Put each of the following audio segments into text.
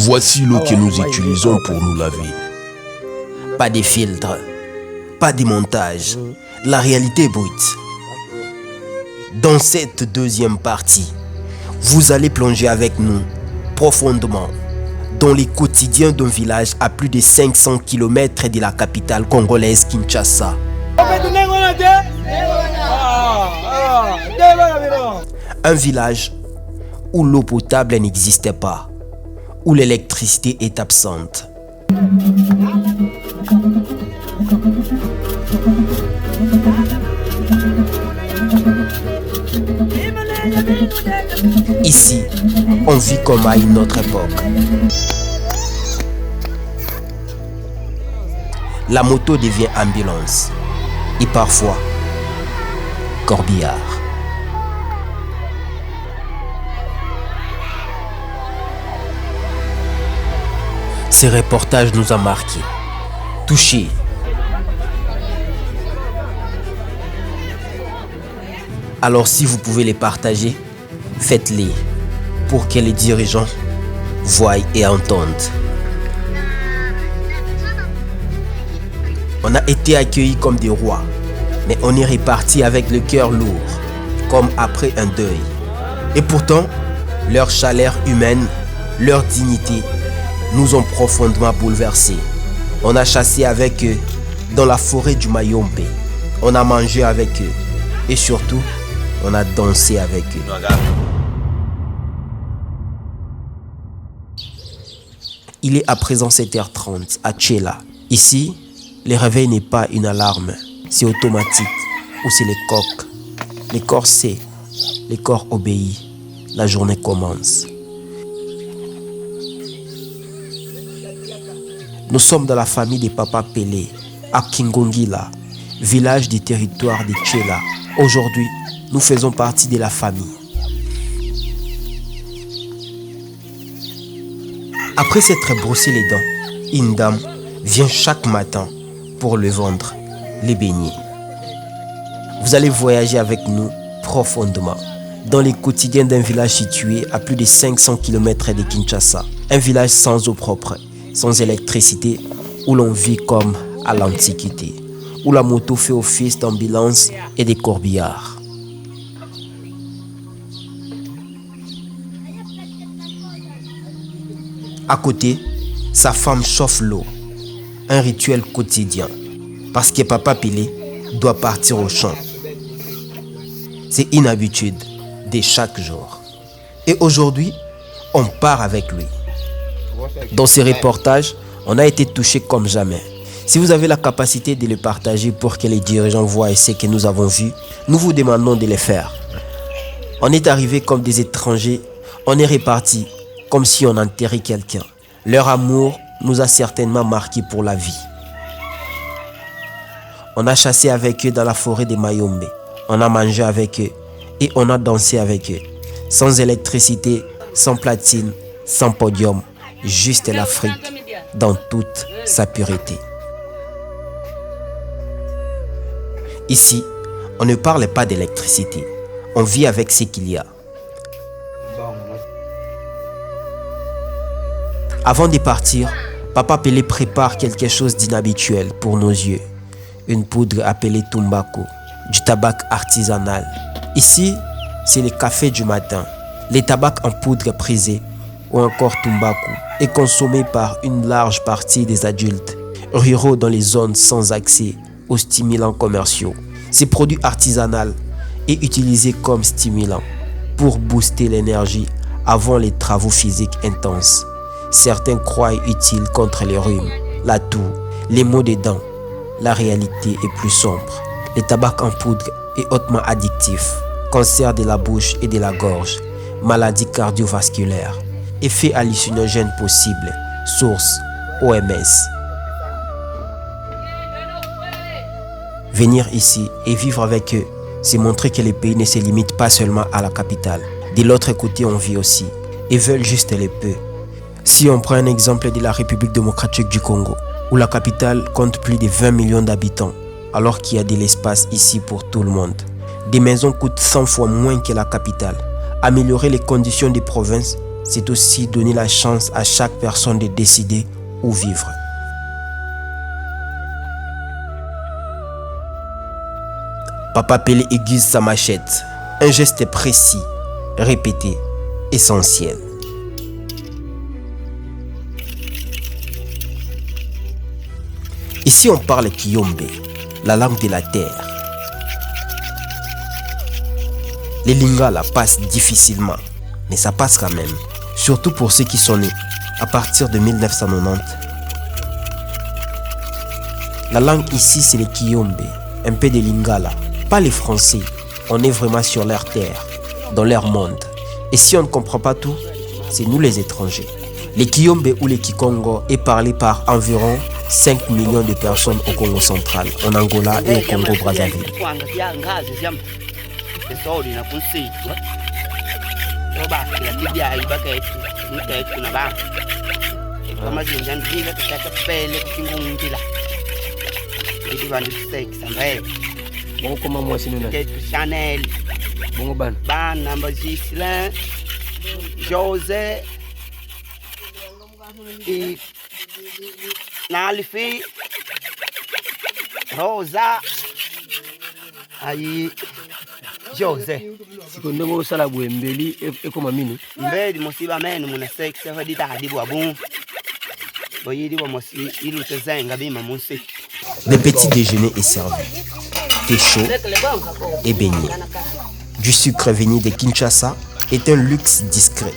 Voici l'eau que nous utilisons pour nous laver. Pas de filtre, pas de montage. La réalité est brute. Dans cette deuxième partie, vous allez plonger avec nous profondément dans les quotidiens d'un village à plus de 500 km de la capitale congolaise Kinshasa. Un village où l'eau potable n'existait pas, où l'électricité est absente. Ici, on vit comme à une autre époque. La moto devient ambulance et parfois corbillard. Ces reportages nous ont marqués, touchés. Alors si vous pouvez les partager, faites-les pour que les dirigeants voient et entendent. On a été accueillis comme des rois, mais on est reparti avec le cœur lourd, comme après un deuil. Et pourtant, leur chaleur humaine, leur dignité nous ont profondément bouleversés. On a chassé avec eux dans la forêt du Mayombe. On a mangé avec eux. Et surtout, on a dansé avec eux. Il est à présent 7h30 à Tchela. Ici, le réveil n'est pas une alarme. C'est automatique. Ou c'est les coqs. Les corps sait, les corps obéit. La journée commence. Nous sommes dans la famille de Papa Pelé, à Kingongila, village du territoire de Tchela. Aujourd'hui, nous faisons partie de la famille. Après s'être brossé les dents, une dame vient chaque matin pour le vendre, les beignets. Vous allez voyager avec nous profondément dans les quotidiens d'un village situé à plus de 500 km de Kinshasa. Un village sans eau propre, sans électricité, où l'on vit comme à l'Antiquité, où la moto fait office d'ambulance et de corbillard. À côté, sa femme chauffe l'eau, un rituel quotidien, parce que Papa Pelé doit partir au champ. C'est une habitude de chaque jour. Et aujourd'hui, on part avec lui. Dans ces reportages, on a été touchés comme jamais. Si vous avez la capacité de le partager pour que les dirigeants voient ce que nous avons vu, nous vous demandons de le faire. On est arrivé comme des étrangers, on est reparti comme si on enterrait quelqu'un. Leur amour nous a certainement marqués pour la vie. On a chassé avec eux dans la forêt de Mayombe. On a mangé avec eux et on a dansé avec eux. Sans électricité, sans platine, sans podium. Juste l'Afrique dans toute sa pureté. Ici, on ne parle pas d'électricité. On vit avec ce qu'il y a. Avant de partir, Papa Pelé prépare quelque chose d'inhabituel pour nos yeux. Une poudre appelée tumbako, du tabac artisanal. Ici, c'est le café du matin. Les tabacs en poudre prisés ou encore tumbako est consommé par une large partie des adultes ruraux dans les zones sans accès aux stimulants commerciaux. Ces produits artisanaux est utilisé comme stimulant pour booster l'énergie avant les travaux physiques intenses. Certains croient utile contre les rhumes, la toux, les maux des dents. La réalité est plus sombre. Le tabac en poudre est hautement addictif. Cancer de la bouche et de la gorge, maladies cardiovasculaires, effets hallucinogènes possibles, source OMS. Venir ici et vivre avec eux, c'est montrer que les pays ne se limitent pas seulement à la capitale. De l'autre côté, on vit aussi et veulent juste les peu. Si on prend un exemple de la République démocratique du Congo, où la capitale compte plus de 20 millions d'habitants, alors qu'il y a de l'espace ici pour tout le monde. Des maisons coûtent 100 fois moins que la capitale. Améliorer les conditions des provinces c'est aussi donner la chance à chaque personne de décider où vivre. Papa Pelé aiguise sa machette. Un geste précis, répété, essentiel. Ici on parle Kiyombe, la langue de la terre. Les lingala passent difficilement, mais ça passe quand même. Surtout pour ceux qui sont nés à partir de 1990. La langue ici c'est les Kiyombe, un peu de lingala. Pas les Français, on est vraiment sur leur terre, dans leur monde. Et si on ne comprend pas tout, c'est nous les étrangers. Les Kiyombe ou les Kikongo est parlé par environ 5 millions de personnes au Congo central, en Angola et au Congo Brazzaville. Bon, comment moi c'est nous? Chanel, bon ban, Gislain, José, et Nalifi, Rosa, ayi José. si qu'on demande ça la boue mbeli et comment minu? Mbeli musiba menu muna sexe fa dita hadibu abun. Boyidi wa mosi ilu tezenga bima musi. Le petit déjeuner est servi. Thé chaud et beignet. Du sucre venu de Kinshasa est un luxe discret.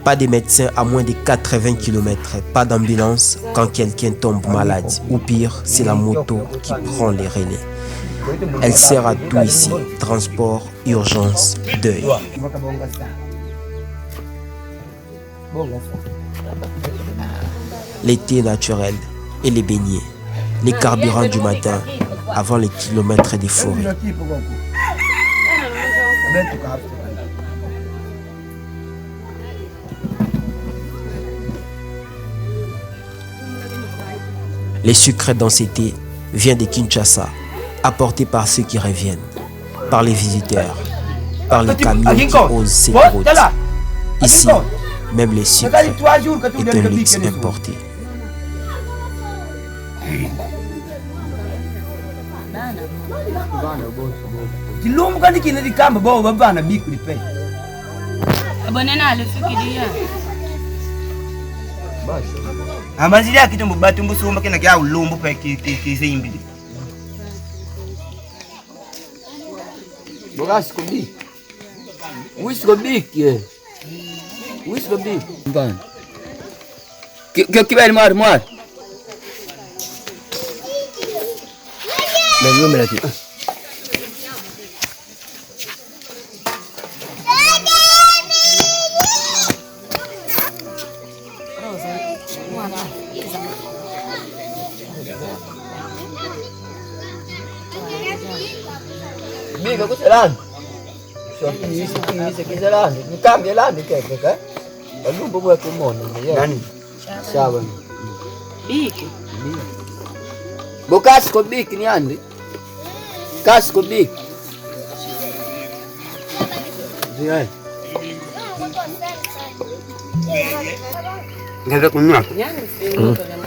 Pas de médecin à moins de 80 km, pas d'ambulance quand quelqu'un tombe malade. Ou pire, c'est la moto qui prend les relais. Elle sert à tout ici. Transport, urgence, deuil. Les thés naturels et les beignets. Les carburants du matin avant les kilomètres des forêts. Les sucres dans ces thés viennent de Kinshasa, apportés par ceux qui reviennent, par les visiteurs, par les camions qui osent cette route. Ici, même les sucres est un luxe importé. Kilombo kandi kina dikamba bo babana bikuri pe. Abonena alifikiria. Amazili akitumbu batumbu sumba kina kya ulumbu pe kizimbi. Bogas kobi. Wis kobi ye. Wis kobi. Ban. Que vai mar. Não me late. Biga ko salan. So isso aqui salan. Ni cambia lá, ni que? Alu bobo ko mon. Nani? Sawa. Biki. Bokas ko bik ni andi. Kas ko bik. Ziai. Ngeza kunywa. Yani sio kama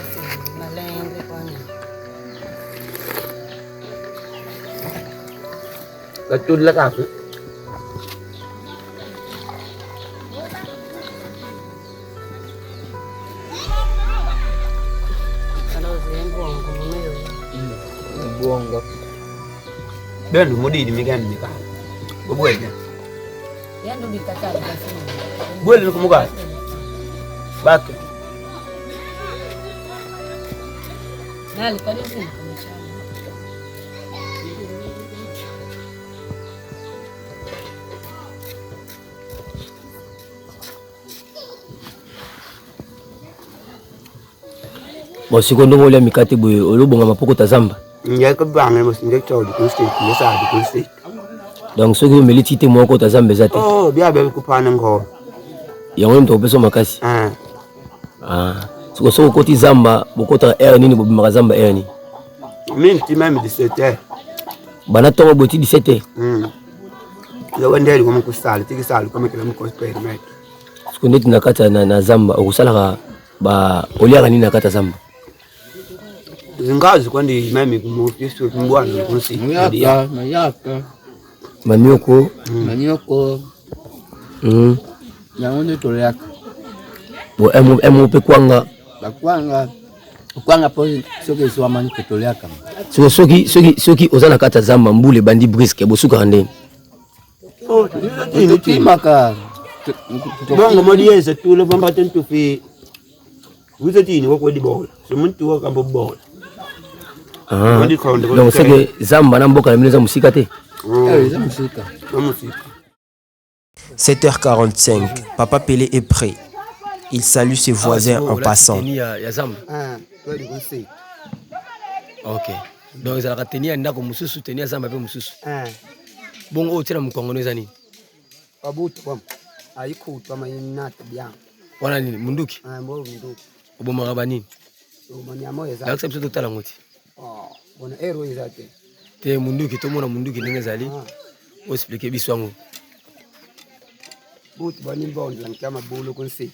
malenge kwani. Katul la kasu. Buongo. Bendo modidi migani mika. Bobwenya. Yando bikatala basi. Bwele kumuga. Baki. Nali kwa nini kumechana? Bosiko ndongo le mikate boye olobonga mapoko tazamba. Nyaka bange mo sinje chodi ku state yesa di ku state. Donc ce que meliti te moko tazamba zate. Oh, bia be ku pana ngo. Yango mto peso makasi. Siko koti zamba bokota air nini bobi makazamba air ni. Min ti même 17h. Bana tongo boti 17h. Yawandeli kwa mkusali, tikisali kwa mekele mkosperi meki. Siku ndeti nakata na zamba, okusala ba oliaka nini nakata zamba? Zingazi kwa ndi mimi kumufisi kumbwana kunsi. Mayaka. Mamioko. Manyoko. Nyaone toleka. Bo emu pe kwanga. Kwanga po soki so amani toleka. Soki ozana kata zamba mbule bandi briske bosuka ndeni. Ini maka. Bongo modieza tule pamba tentu fi. Uza tini wako di bola. Semuntu wako ambo bola. Donc c'est que zamba na mboka na mineza musika te. 7h45, Papa Pelé est prêt. Il salue ses voisins en passant. Ok. Donc ça la tenir ndako mususu tenir zamba pe mususu. Bongo otira mukongono ezani. Abutu bam. Ayikutu amayinata bya. Wana nini munduki? Mbo munduki. Oboma gabanini. Manyamo eza. La accepte total ngoti. Bona ero ezate. Te munduki to mona munduki ndenge zali. O expliquer biswango. Butu bani mbondo lankama bulu kunsi.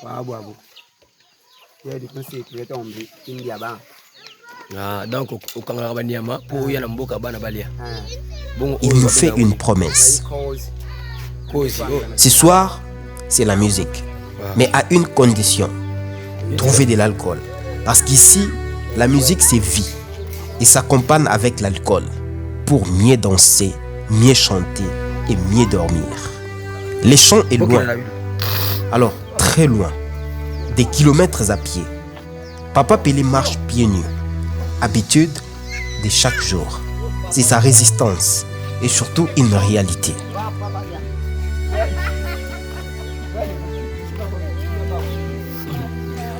Abu. Yedi kunsi kuleta ombi india ba. Donc okanga banyama po ya na mboka bana balia. Il nous fait une promesse. Ce soir, c'est la musique. Mais à une condition. Trouver de l'alcool. Parce qu'ici, la musique c'est vie. Et s'accompagne avec l'alcool. Pour mieux danser, mieux chanter et mieux dormir. Les champs est loin. Alors, très loin. Des kilomètres à pied. Papa Pelé marche pieds nus. Habitude de chaque jour. C'est sa résistance et surtout une réalité.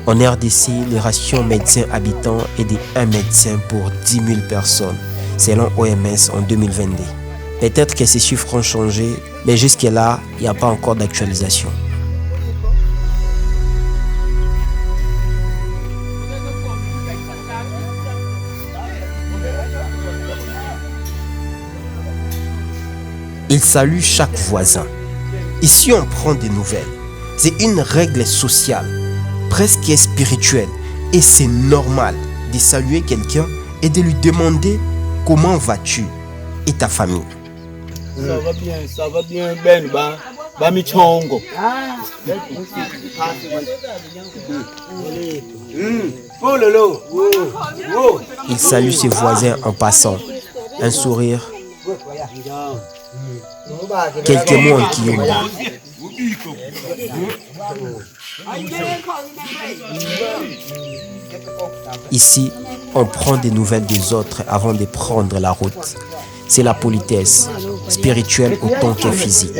En RDC, le ratio médecin-habitant est de 1 médecin pour 10 000 personnes, selon OMS en 2022. Peut-être que ces chiffres ont changé, mais jusque-là, il n'y a pas encore d'actualisation. Il salue chaque voisin. Ici, on prend des nouvelles. C'est une règle sociale, presque spirituelle. Et c'est normal de saluer quelqu'un et de lui demander comment vas-tu et ta famille. Ça va bien, Ben, ba michongo. Il salue ses voisins en passant. Un sourire. Quelques mots en Kiyombe. Ici, on prend des nouvelles des autres avant de prendre la route. C'est la politesse, spirituelle autant que physique.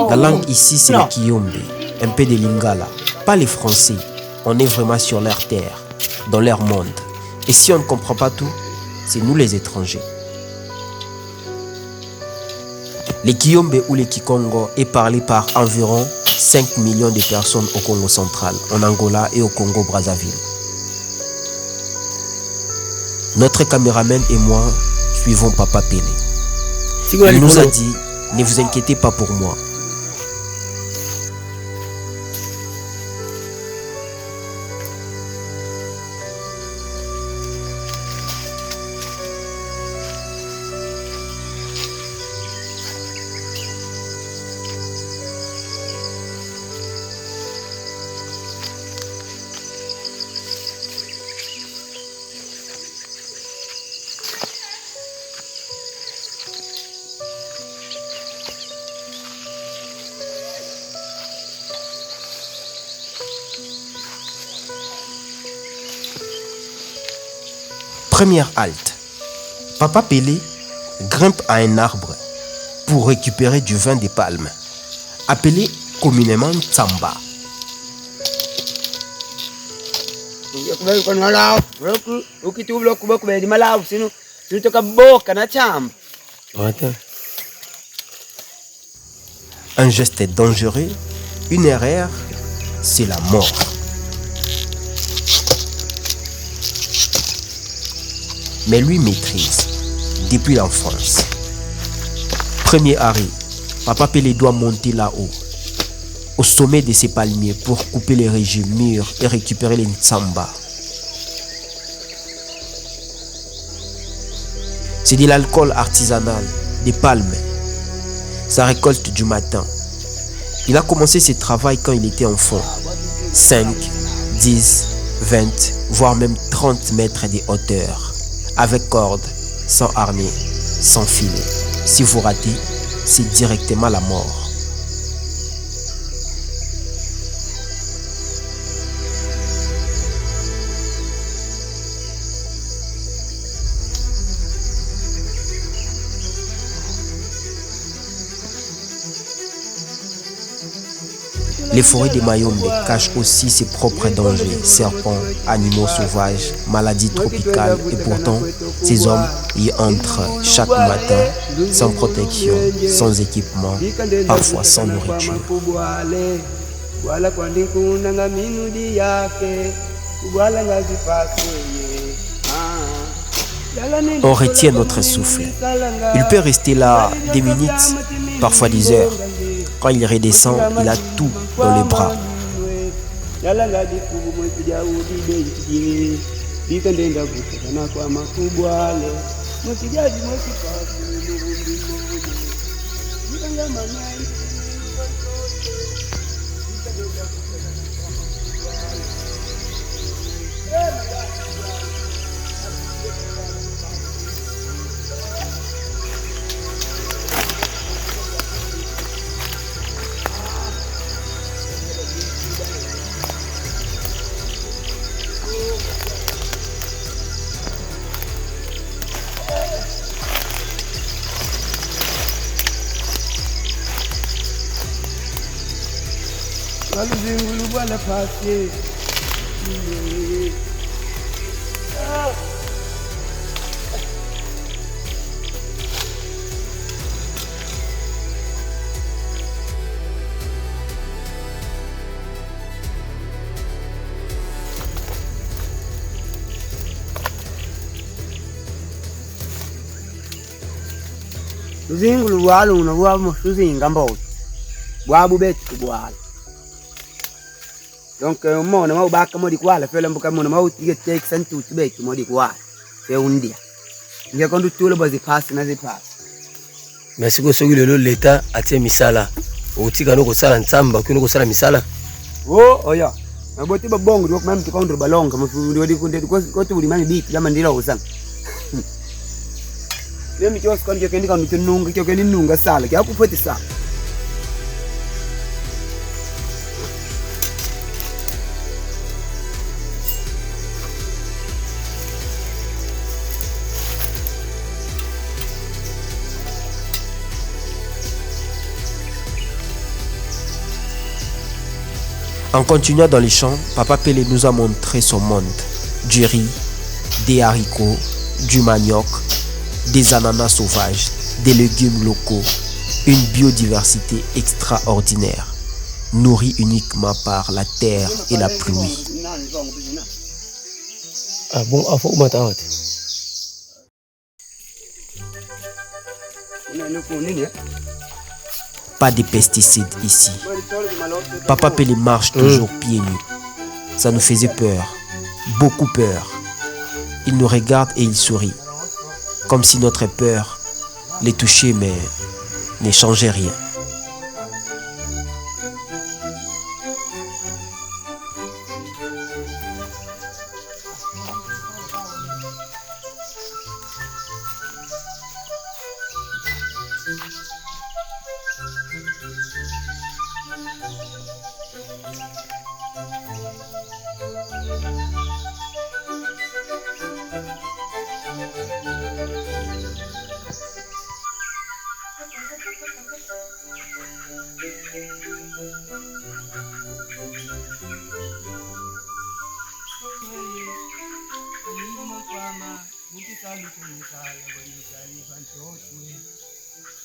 La langue ici, c'est le Kiyombe, un peu de Lingala, pas les Français. On est vraiment sur leur terre, dans leur monde. Et si on ne comprend pas tout, c'est nous les étrangers. Le Kiyombe ou le Kikongo est parlé par environ 5 millions de personnes au Congo central, en Angola et au Congo-Brazzaville. Notre caméraman et moi suivons Papa Pelé. Il nous a dit, ne vous inquiétez pas pour moi. Première halte. Papa Pelé grimpe à un arbre pour récupérer du vin de palme, appelé communément Tsamba. Un geste est dangereux, une erreur, c'est la mort. Mais lui maîtrise, depuis l'enfance. Premier arrêt, Papa Pelé doit monter là-haut, au sommet de ces palmiers pour couper les régimes mûrs et récupérer les ntsamba. C'est de l'alcool artisanal, des palmes, sa récolte du matin. Il a commencé ce travail quand il était enfant. 5, 10, 20, voire même 30 mètres de hauteur. Avec corde, sans harnais, sans filet. Si vous ratez, c'est directement la mort. Les forêts de Mayombe cachent aussi ses propres dangers, serpents, animaux sauvages, maladies tropicales, et pourtant, ces hommes y entrent chaque matin, sans protection, sans équipement, parfois sans nourriture. On retient notre souffle. Il peut rester là des minutes, parfois des heures. Quand il redescend, il a tout dans les bras. Luzingu luwalo unabuwa luzinga mboti bwabu beti kubwala donc mona mau baka modi kwala fele mbuka mona mau tige take sentu tibeki modi kwala fe undia nge kondu tulo bazi pass na zi pass. Merci ko soki lelo l'État atie misala otika no ko sala ntsamba kino ko sala misala oya maboti babongo dok même to kondu balonga mafundi wadi kunde ko to mami biki lama ndila usanga Lemi kios kon kendi kan nunga kyo kendi nunga sala kya ku poti sa. En continuant dans les champs, Papa Pelé nous a montré son monde. Du riz, des haricots, du manioc, des ananas sauvages, des légumes locaux, une biodiversité extraordinaire, nourrie uniquement par la terre et la pluie. Ah bon, à faut m'attendre. Pas de pesticides ici. Papa Pelé marche toujours pieds nus. Ça nous faisait peur, beaucoup peur. Il nous regarde et il sourit, comme si notre peur les touchait mais ne changeait rien.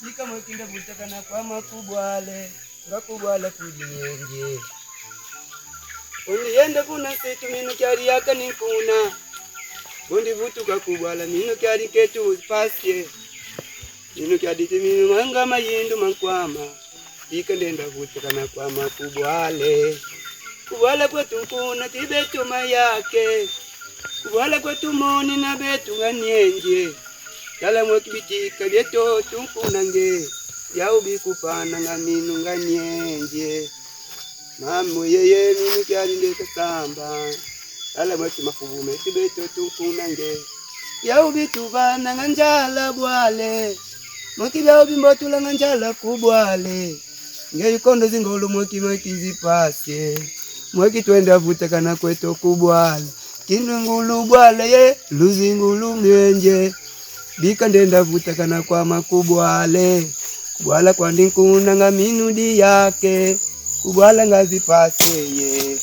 Ika mwekinda butakana kwa makubwale ngakubwala kulinyenje undiende kuna situ minu kyari yaka ninkuna undi vutuka kubwala minu kyari ketu pasye minu kyari timinu manga mayindu mankwama ika ndenda vutuka na kwama kubwala kwetu nkuna tibetu mayake kubwala kwetu moni na betu nganyenje kala mwakibitika byeto tunkunange yaubi kupana ngaminu nganyenje mamu yeye minu kyari ndeka samba kala mwaki makubume tibeto tunkunange yaubi tubana nganjala bwale mwaki byaubi mbotula nganjala kubwale ngeyikondo zingolo mwaki zipasye mwaki twenda vutakana kwetu kubwale kinungulu bwale ye luzingulu myenje bika ndenda vutakana kwa makubwale kubwala kwa ndinkuna nga minudi yake kubwala ngazipase ye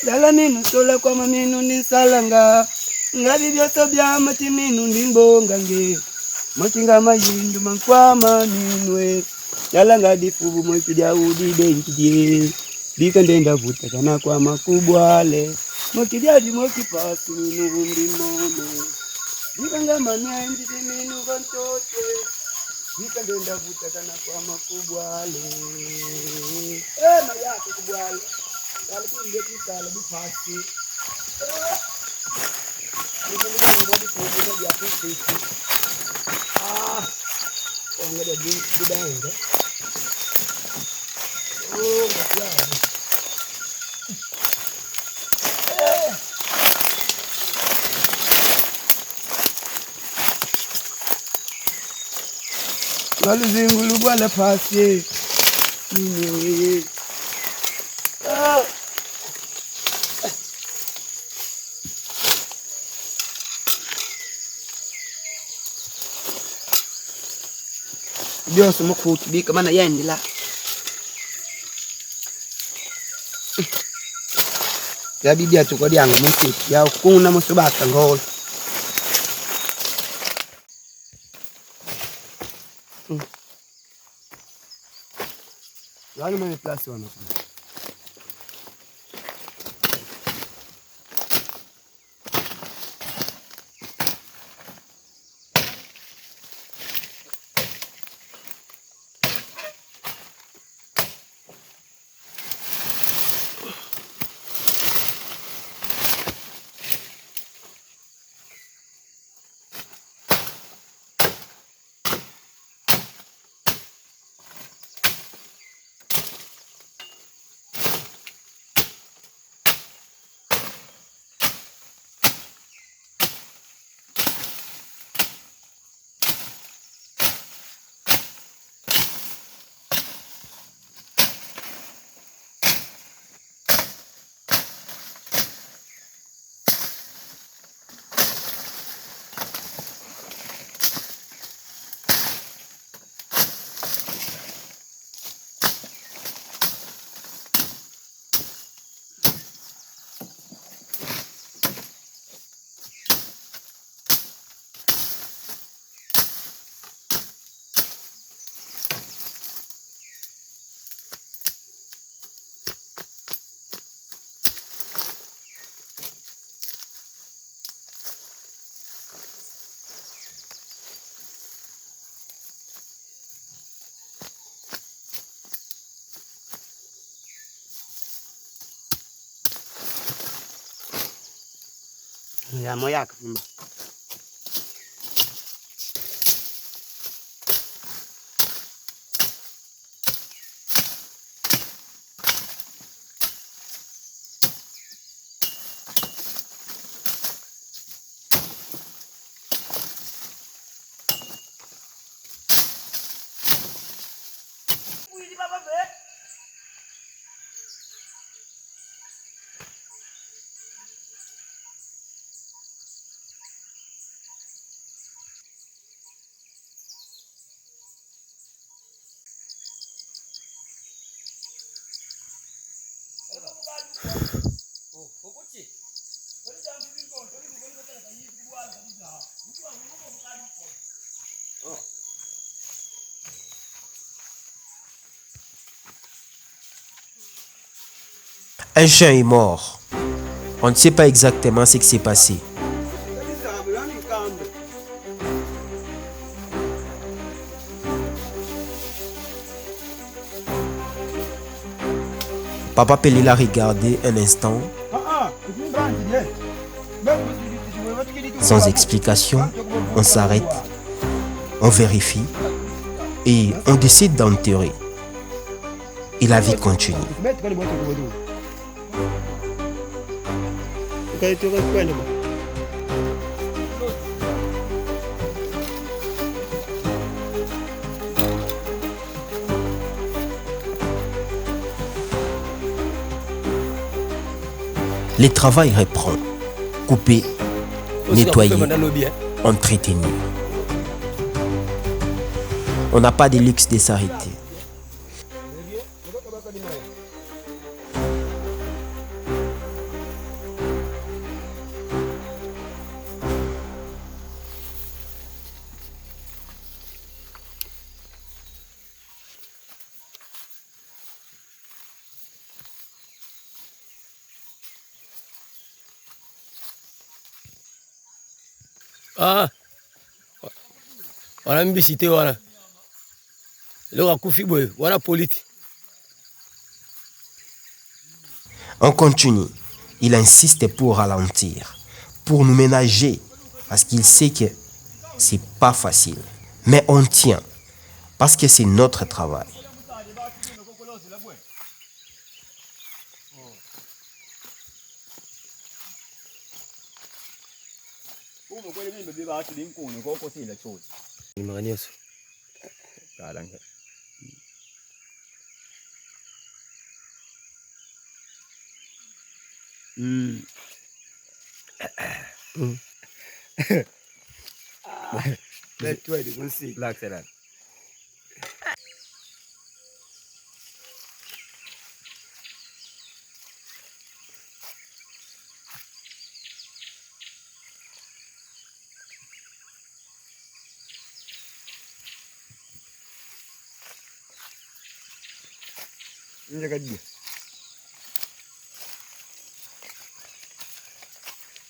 dala minu sola kwa maminu ndisalanga ngabi byoso bya mati minu ndimbonga nge makinga mayindu mankwama minwe dala ngadifubu mwiki dia udi benkije bika ndenda vutakana kwa makubwale mwiki dia di mwiki pasi minu ndimono Bikanga manyanji minu vantote Bika ndenda vutakana kwa makubwale mayake kubwale kala kimbeti kala bipasi Bikanga mwadi kubwale ya kusisi Wangada bidanga ngatiyaji Waluzingulu bwala pasye nini byose mukutubika mana yendela ya bibi atukodi yangu mukuti ya kuna musubaka ngolo Lagi mana place wana ya moya kafumba Un chien est mort. On ne sait pas exactement ce qui s'est passé. Papa Pelé l'a regardé un instant, sans explication. On s'arrête, on vérifie et on décide d'enterrer. Et la vie continue. Le travail reprend. Couper, nettoyer, entretenir. On n'a pas de luxe de s'arrêter. Ah, wana mbisite wana loka kufi boy wana polite. On continue. Il insiste pour ralentir, pour nous ménager, parce qu'il sait que c'est pas facile. Mais on tient, parce que c'est notre travail.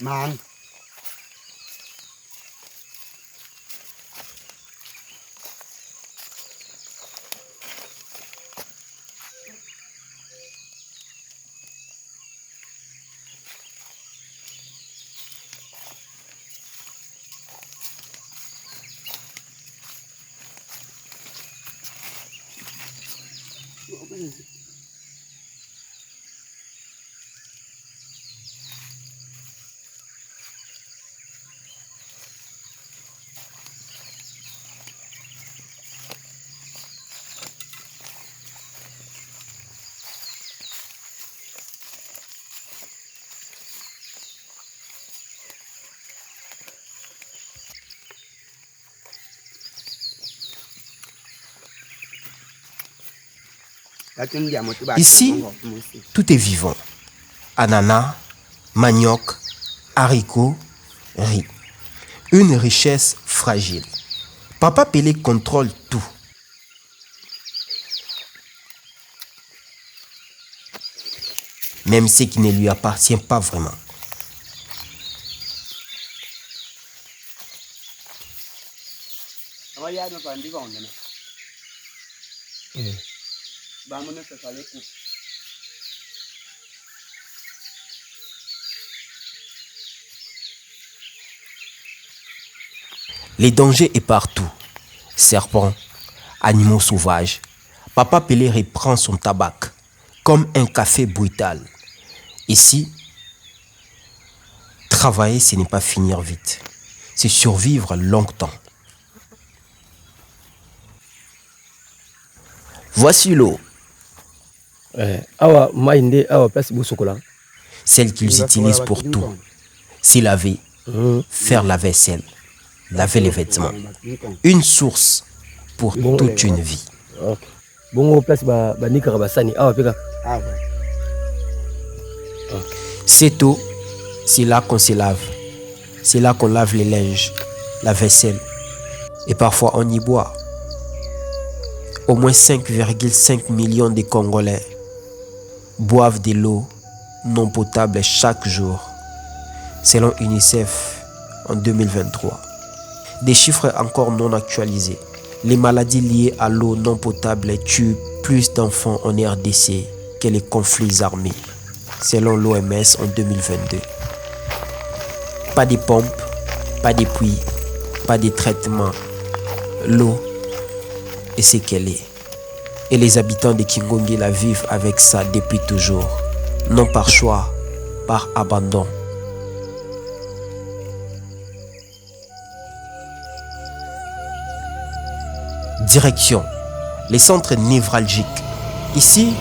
Man. Ici, tout est vivant. Ananas, manioc, haricots, riz. Une richesse fragile. Papa Pelé contrôle tout. Même ce qui ne lui appartient pas vraiment. Les dangers est partout. Serpents, animaux sauvages. Papa Pelé reprend son tabac comme un café brutal. Ici, travailler, ce n'est pas finir vite. C'est survivre longtemps. Voici l'eau. Celle qu'ils utilisent pour tout. Se laver, faire la vaisselle, laver les vêtements. Une source pour toute une vie. Cette eau, c'est là qu'on se lave. C'est là qu'on lave les linges, la vaisselle. Et parfois on y boit. Au moins 5,5 millions de Congolais boivent de l'eau non potable chaque jour, selon UNICEF en 2023. Des chiffres encore non actualisés. Les maladies liées à l'eau non potable tuent plus d'enfants en RDC que les conflits armés, selon l'OMS en 2022. Pas de pompes, pas de puits, pas de traitement. L'eau est ce qu'elle est. Et les habitants de Kingongi la vivent avec ça depuis toujours. Non par choix, par abandon. Direction, les centres névralgiques. Ici,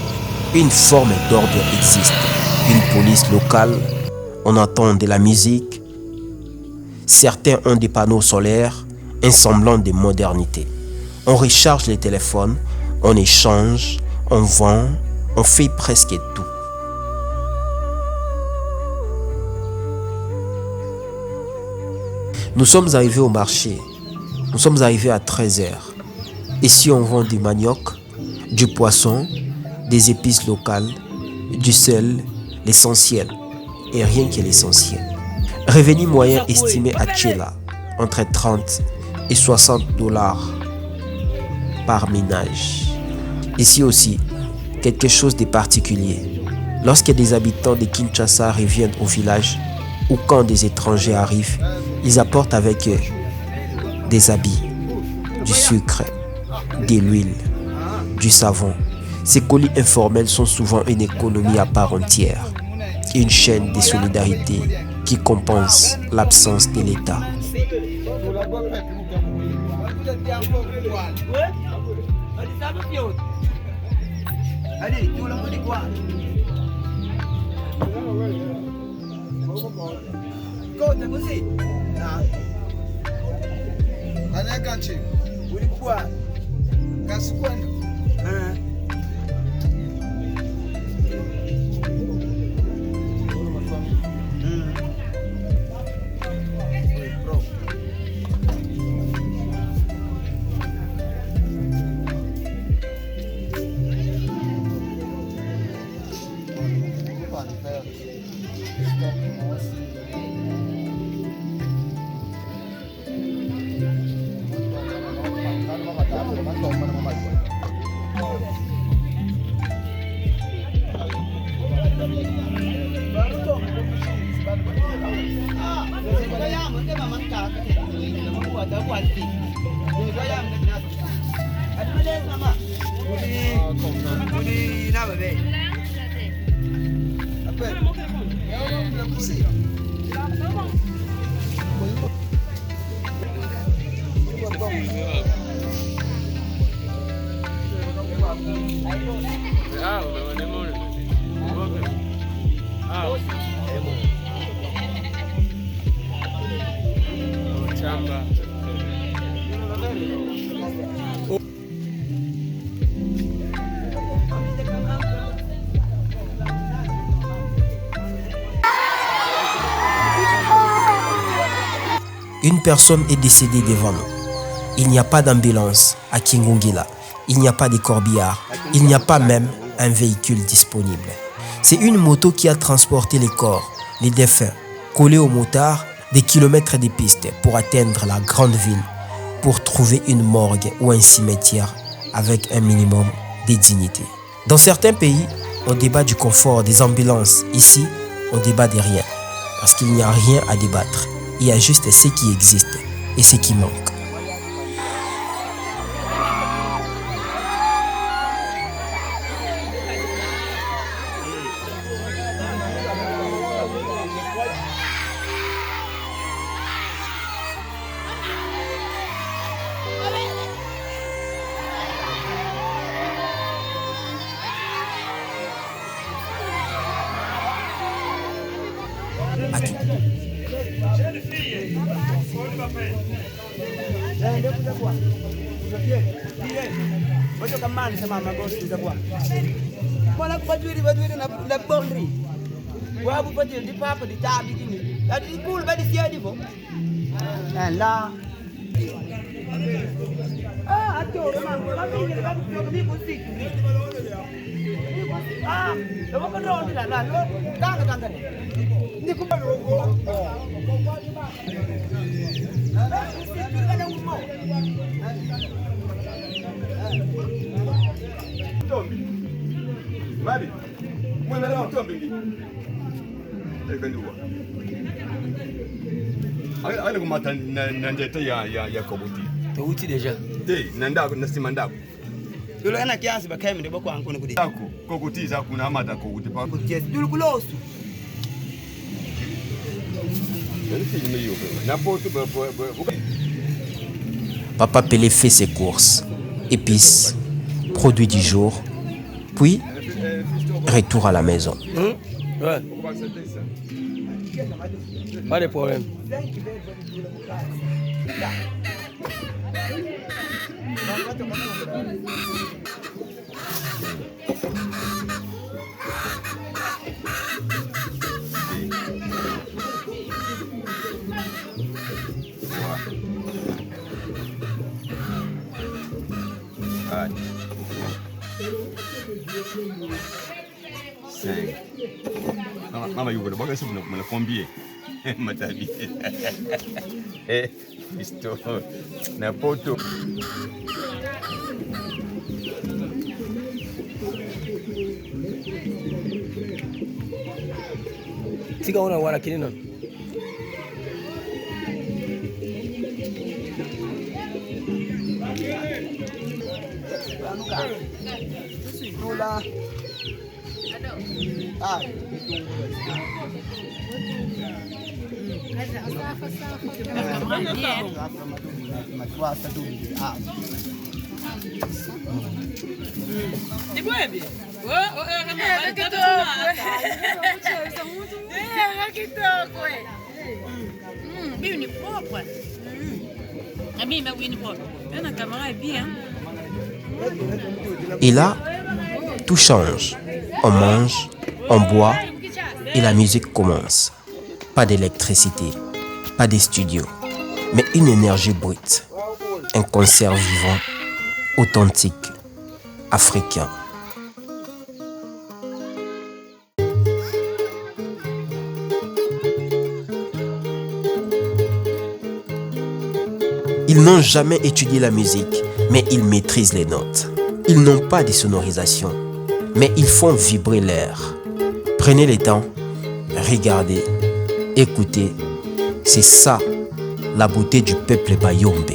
une forme d'ordre existe. Une police locale, on entend de la musique. Certains ont des panneaux solaires, un semblant de modernité. On recharge les téléphones, on échange, on vend, on fait presque tout. Nous sommes arrivés au marché. Nous sommes arrivés à 13h. Ici, on vend du manioc, du poisson, des épices locales, du sel, l'essentiel. Et rien que l'essentiel. Revenu moyen estimé à Tchela, entre 30 et 60 $ par ménage. Ici aussi, quelque chose de particulier. Lorsque des habitants de Kinshasa reviennent au village ou quand des étrangers arrivent, ils apportent avec eux des habits, du sucre, de l'huile, du savon. Ces colis informels sont souvent une économie à part entière, une chaîne de solidarité qui compense l'absence de l'État. Une personne est décédée devant nous. Il n'y a pas d'ambulance à Kingungila. Il n'y a pas de corbillard. Il n'y a pas même un véhicule disponible. C'est une moto qui a transporté les corps, les défunts, collés aux motards des kilomètres de pistes pour atteindre la grande ville, pour trouver une morgue ou un cimetière avec un minimum de dignité. Dans certains pays, on débat du confort des ambulances. Ici, on débat de rien, parce qu'il n'y a rien à débattre. Il y a juste ce qui existe et ce qui manque. Allez, comment t'as ya kobuti? Teuti déjà. Nandako nasimandako. Dulu ana kiasi bakaye ndebo kwa nkuni kudi. Tako kokuti za kuna amata kokuti pa. Yes, dulu kulosu. Papa Pelé fait ses courses, épices, produits du jour, puis retour à la maison. Ouais. Pas de problème. Mama yuko boga sio mnakwambie matabi. Isto na poto. Tika una wala kinino. Et là, tout change. On mange, on boit et la musique commence. Pas d'électricité, pas de studio, mais une énergie brute. Un concert vivant, authentique, africain. Ils n'ont jamais étudié la musique, mais ils maîtrisent les notes. Ils n'ont pas de sonorisation, mais ils font vibrer l'air. Prenez le temps, regardez, écoutez. C'est ça, la beauté du peuple Bayombe.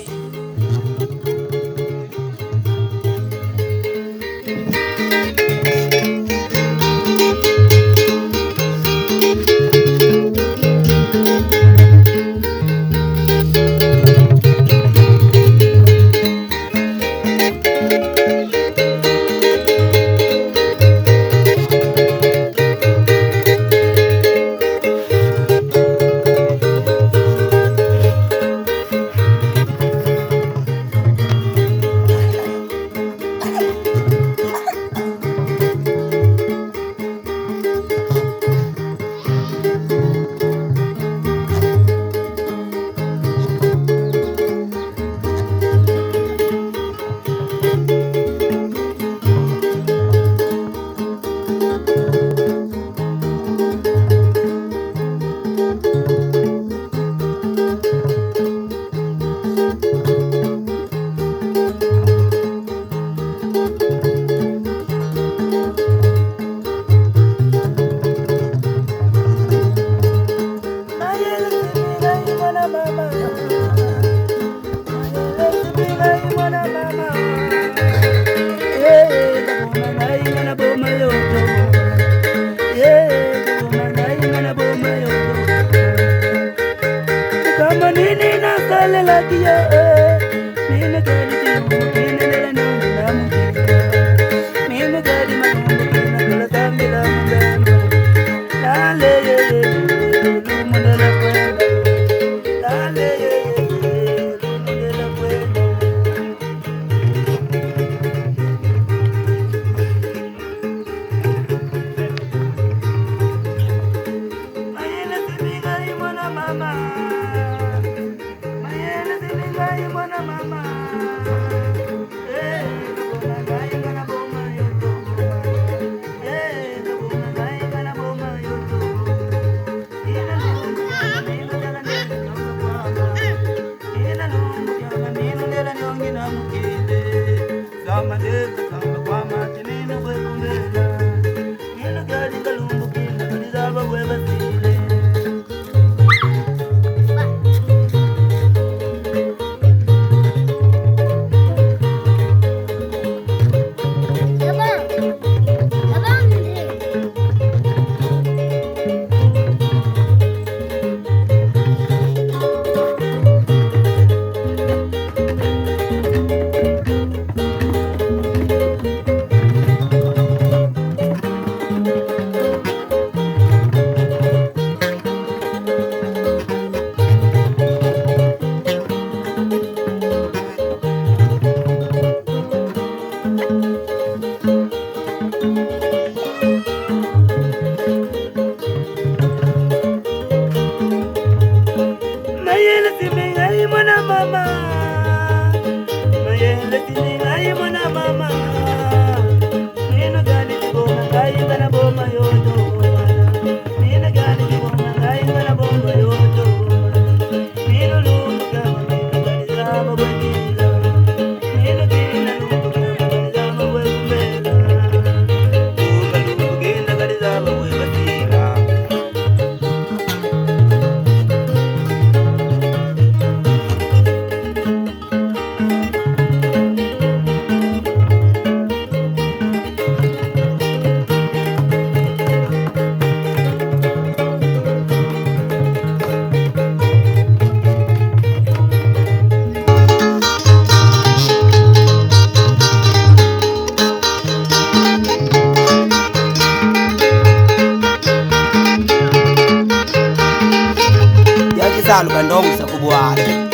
salo bandongo sa kubwala.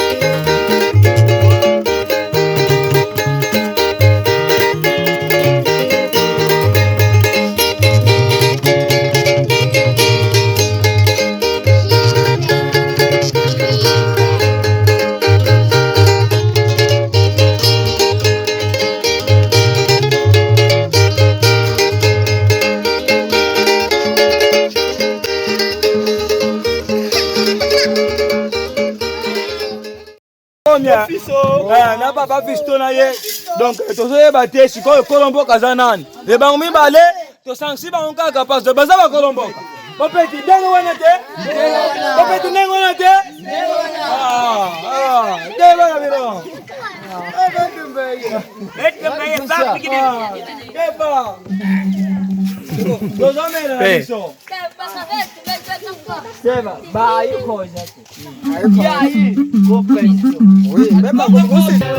Na papa fisto na ye donc tozoyeba te sikoyo kolomboka aza nani le bango mibale tosansi bango kaka parce baza bakolomboka bopeti ndenge wana te bopeti ndenge wana te te bana bino tozomela na biso Seba, ba aí coisa. E aí, compreensão. Oi, mesmo você.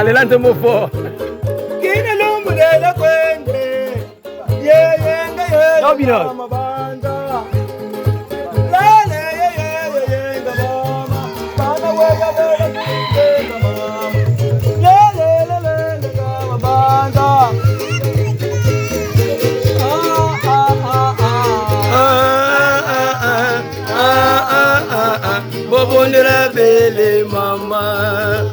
Adelante muy fuerte. ¿Quién es el hombre de la fuente? No, mira. Bobo de la belle mamá.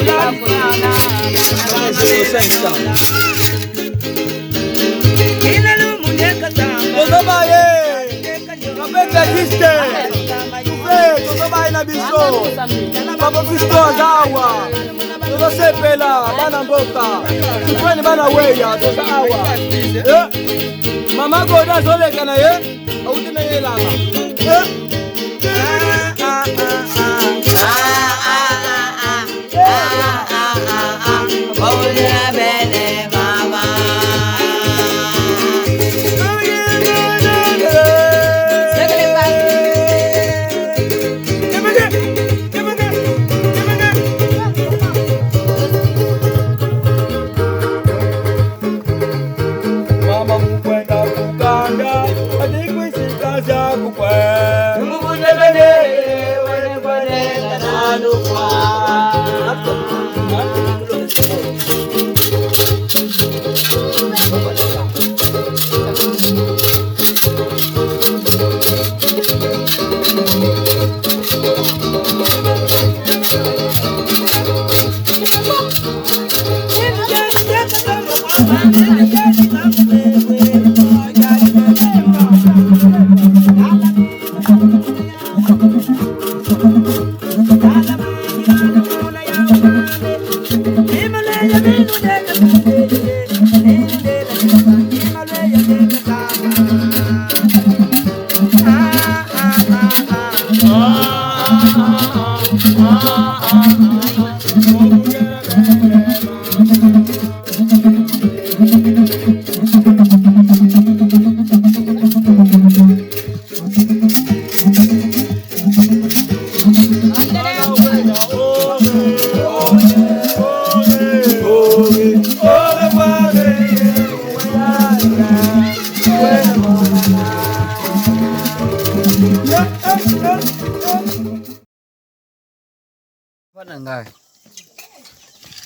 la Papa Fisto azawa. Tozo sepela bana mboka. Kweni bana weya tozo awa. Mama goda zoleka na ye. Awuti mengelanga.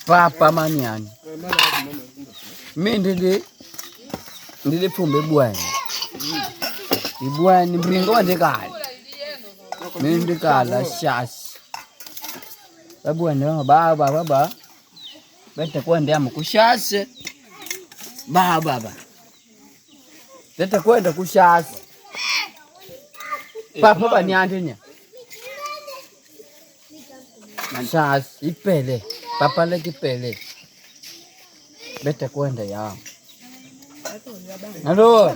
Papa maniani. Mimi ndili pumbe bwana. Ibwana mbringo wandekala. Mimi ndikala shasi. Babwana baba. Beta kwenda mkushase. Baba. Beta kwenda kushase. Papa banyandenya. Shasi ipele. Papa lagi pele. Beta kwenda ya. Halo.